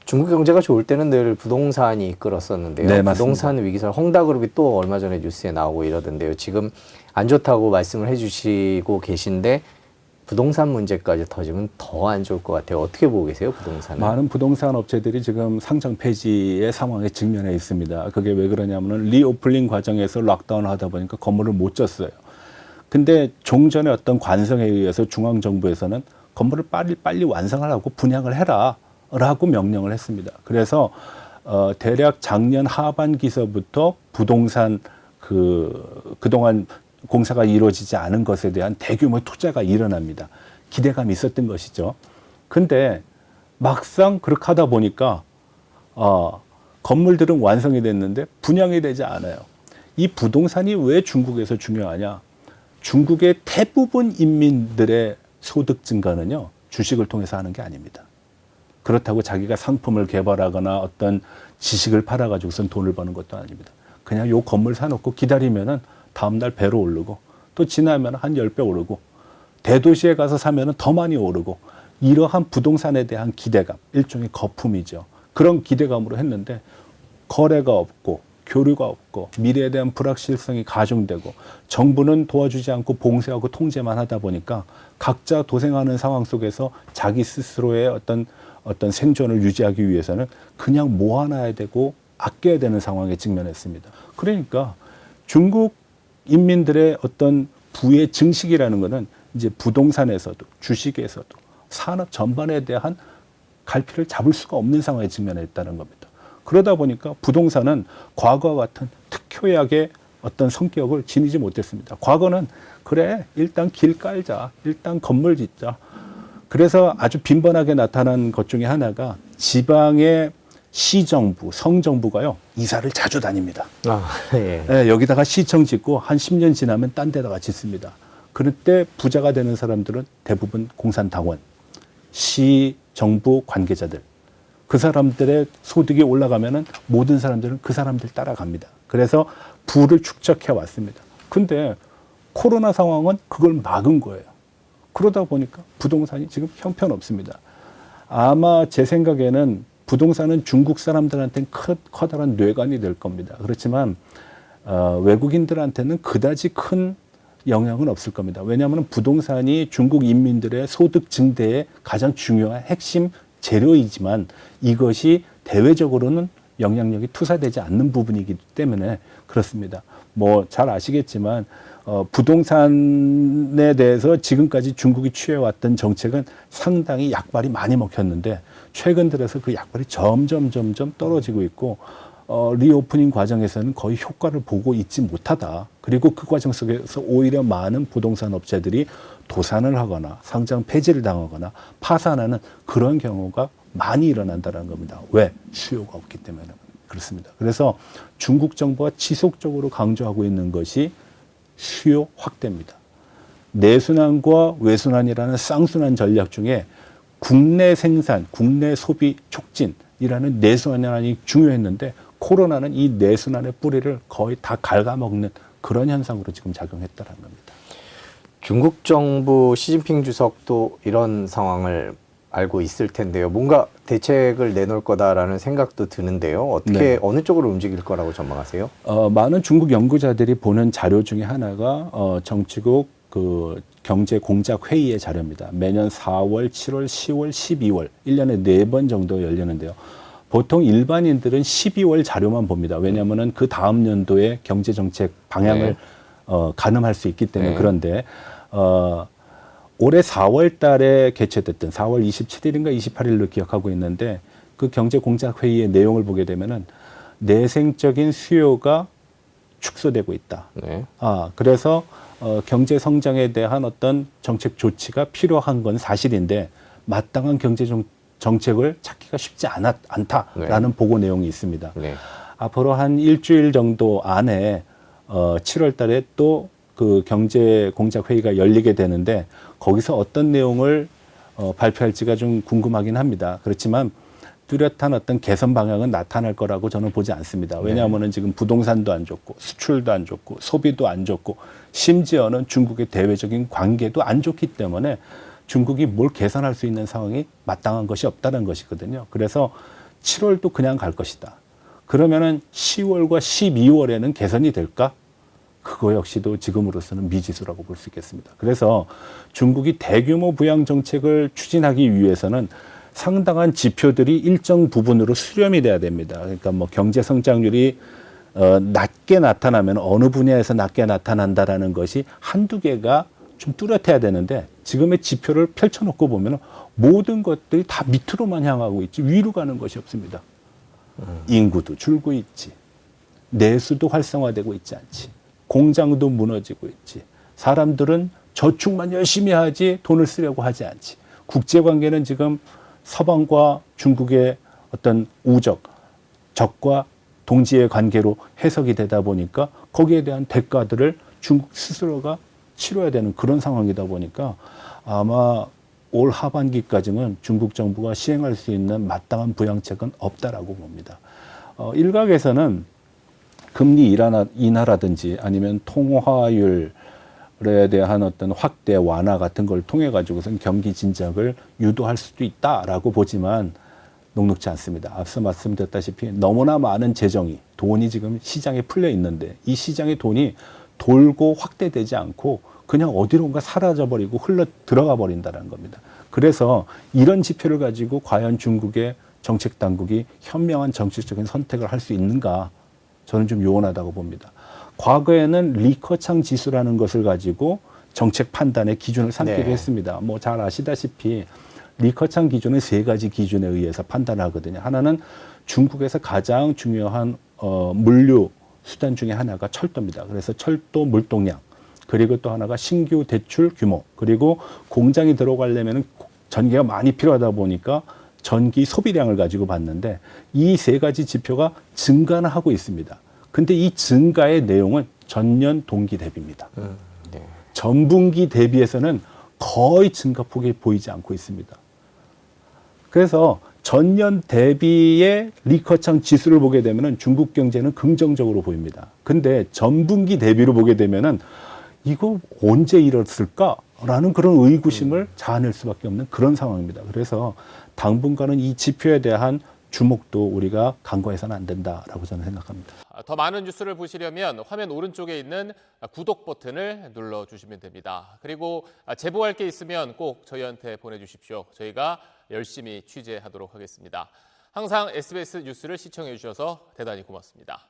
중국 경제가 좋을 때는 늘 부동산이 이끌었었는데요. 네, 부동산 위기설 헝다그룹이 또 얼마 전에 뉴스에 나오고 이러던데요. 지금 안 좋다고 말씀을 해주시고 계신데 부동산 문제까지 터지면 더 안 좋을 것 같아요. 어떻게 보고 계세요, 부동산은? 많은 부동산 업체들이 지금 상장 폐지의 상황에 직면해 있습니다. 그게 왜 그러냐면은 리오플링 과정에서 락다운을 하다 보니까 건물을 못 졌어요. 근데 종전의 어떤 관성에 의해서 중앙정부에서는 건물을 빨리 완성하라고 분양을 해라 라고 명령을 했습니다. 그래서 대략 작년 하반기서부터 부동산 그동안 공사가 이루어지지 않은 것에 대한 대규모 투자가 일어납니다. 기대감이 있었던 것이죠. 근데 막상 그렇게 하다 보니까 건물들은 완성이 됐는데 분양이 되지 않아요. 이 부동산이 왜 중국에서 중요하냐? 중국의 대부분 인민들의 소득 증가는요, 주식을 통해서 하는 게 아닙니다. 그렇다고 자기가 상품을 개발하거나 어떤 지식을 팔아가지고선 돈을 버는 것도 아닙니다. 그냥 요 건물 사놓고 기다리면은 다음날 배로 오르고 또 지나면 한 10배 오르고 대도시에 가서 사면은 더 많이 오르고 이러한 부동산에 대한 기대감, 일종의 거품이죠. 그런 기대감으로 했는데 거래가 없고 교류가 없고 미래에 대한 불확실성이 가중되고 정부는 도와주지 않고 봉쇄하고 통제만 하다 보니까 각자 도생하는 상황 속에서 자기 스스로의 어떤 생존을 유지하기 위해서는 그냥 모아놔야 되고 아껴야 되는 상황에 직면했습니다. 그러니까 중국 인민들의 어떤 부의 증식이라는 것은 이제 부동산에서도 주식에서도 산업 전반에 대한 갈피를 잡을 수가 없는 상황에 직면했다는 겁니다. 그러다 보니까 부동산은 과거와 같은 특효약의 어떤 성격을 지니지 못했습니다. 과거는 그래 일단 길 깔자, 일단 건물 짓자. 그래서 아주 빈번하게 나타난 것 중에 하나가 지방의 시정부, 성정부가요, 이사를 자주 다닙니다. 예. 네, 여기다가 시청 짓고 한 10년 지나면 딴 데다가 짓습니다. 그럴 때 부자가 되는 사람들은 대부분 공산당원, 시, 정부 관계자들. 그 사람들의 소득이 올라가면은 모든 사람들은 그 사람들 따라갑니다. 그래서 부를 축적해 왔습니다. 근데 코로나 상황은 그걸 막은 거예요. 그러다 보니까 부동산이 지금 형편없습니다. 아마 제 생각에는 부동산은 중국 사람들한테는 커다란 뇌관이 될 겁니다. 그렇지만 외국인들한테는 그다지 큰 영향은 없을 겁니다. 왜냐하면 부동산이 중국 인민들의 소득 증대의 가장 중요한 핵심 재료이지만 이것이 대외적으로는 영향력이 투사되지 않는 부분이기 때문에 그렇습니다. 뭐 잘 아시겠지만 부동산에 대해서 지금까지 중국이 취해왔던 정책은 상당히 약발이 많이 먹혔는데 최근 들어서 그 약발이 점점 떨어지고 있고 리오프닝 과정에서는 거의 효과를 보고 있지 못하다. 그리고 그 과정 속에서 오히려 많은 부동산 업체들이 도산을 하거나 상장 폐지를 당하거나 파산하는 그런 경우가 많이 일어난다는 겁니다. 왜? 수요가 없기 때문에 그렇습니다. 그래서 중국 정부가 지속적으로 강조하고 있는 것이 수요 확대입니다. 내순환과 외순환이라는 쌍순환 전략 중에 국내 생산, 국내 소비 촉진이라는 내순환이 중요했는데 코로나는 이 내순환의 뿌리를 거의 다 갉아먹는 그런 현상으로 지금 작용했다는 겁니다. 중국 정부 시진핑 주석도 이런 상황을 알고 있을 텐데요. 뭔가 대책을 내놓을 거다라는 생각도 드는데요. 어떻게 네. 어느 쪽으로 움직일 거라고 전망하세요? 많은 중국 연구자들이 보는 자료 중에 하나가 정치국 그 경제 공작 회의의 자료입니다. 매년 4월, 7월, 10월, 12월 1년에 4번 정도 열리는데요. 보통 일반인들은 12월 자료만 봅니다. 왜냐하면 그 다음 연도의 경제 정책 방향을 가늠할 수 있기 때문에 그런데 올해 4월 달에 개최됐던 4월 27일인가 28일로 기억하고 있는데 그 경제 공작 회의의 내용을 보게 되면은 내생적인 수요가 축소되고 있다. 그래서 경제 성장에 대한 어떤 정책 조치가 필요한 건 사실인데 마땅한 경제 정책을 찾기가 쉽지 않다라는 보고 내용이 있습니다. 앞으로 한 일주일 정도 안에 7월 달에 또 그 경제 공작 회의가 열리게 되는데 거기서 어떤 내용을 발표할지가 좀 궁금하긴 합니다. 그렇지만 뚜렷한 어떤 개선 방향은 나타날 거라고 저는 보지 않습니다. 왜냐하면 지금 부동산도 안 좋고 수출도 안 좋고 소비도 안 좋고 심지어는 중국의 대외적인 관계도 안 좋기 때문에 중국이 뭘 개선할 수 있는 상황이 마땅한 것이 없다는 것이거든요. 그래서 7월도 그냥 갈 것이다. 그러면은 10월과 12월에는 개선이 될까? 그거 역시도 지금으로서는 미지수라고 볼 수 있겠습니다. 그래서 중국이 대규모 부양 정책을 추진하기 위해서는 상당한 지표들이 일정 부분으로 수렴이 돼야 됩니다. 그러니까 뭐 경제 성장률이 낮게 나타나면 어느 분야에서 낮게 나타난다라는 것이 한두 개가 좀 뚜렷해야 되는데 지금의 지표를 펼쳐놓고 보면 모든 것들이 다 밑으로만 향하고 있지 위로 가는 것이 없습니다. 인구도 줄고 있지. 내수도 활성화되고 있지 않지. 공장도 무너지고 있지. 사람들은 저축만 열심히 하지 돈을 쓰려고 하지 않지. 국제관계는 지금 서방과 중국의 어떤 우적, 적과 동지의 관계로 해석이 되다 보니까 거기에 대한 대가들을 중국 스스로가 치러야 되는 그런 상황이다 보니까 아마 올 하반기까지는 중국 정부가 시행할 수 있는 마땅한 부양책은 없다라고 봅니다. 일각에서는 금리 인하라든지 아니면 통화율에 대한 어떤 확대 완화 같은 걸 통해 가지고선 경기 진작을 유도할 수도 있다라고 보지만 녹록지 않습니다. 앞서 말씀드렸다시피 너무나 많은 재정이 돈이 지금 시장에 풀려 있는데 이 시장의 돈이 돌고 확대되지 않고 그냥 어디론가 사라져버리고 흘러 들어가 버린다는 겁니다. 그래서 이런 지표를 가지고 과연 중국의 정책 당국이 현명한 정치적인 선택을 할 수 있는가 저는 좀 요원하다고 봅니다. 과거에는 리커창 지수라는 것을 가지고 정책 판단의 기준을 삼기도 네. 했습니다. 뭐 잘 아시다시피 리커창 기준은 세 가지 기준에 의해서 판단하거든요. 하나는 중국에서 가장 중요한 물류 수단 중에 하나가 철도입니다. 그래서 철도 물동량, 그리고 또 하나가 신규 대출 규모, 그리고 공장이 들어가려면 전기가 많이 필요하다 보니까 전기 소비량을 가지고 봤는데 이 세 가지 지표가 증가는 하고 있습니다. 근데 이 증가의 내용은 전년 동기 대비입니다. 네. 전분기 대비해서는 거의 증가폭이 보이지 않고 있습니다. 그래서 전년 대비의 리커창 지수를 보게 되면 중국 경제는 긍정적으로 보입니다. 근데 전분기 대비로 보게 되면은 이거 언제 이랬을까라는 그런 의구심을 자아낼 수밖에 없는 그런 상황입니다. 그래서 당분간은 이 지표에 대한 주목도 우리가 간과해서는 안 된다라고 저는 생각합니다. 더 많은 뉴스를 보시려면 화면 오른쪽에 있는 구독 버튼을 눌러주시면 됩니다. 그리고 제보할 게 있으면 꼭 저희한테 보내주십시오. 저희가 열심히 취재하도록 하겠습니다. 항상 SBS 뉴스를 시청해 주셔서 대단히 고맙습니다.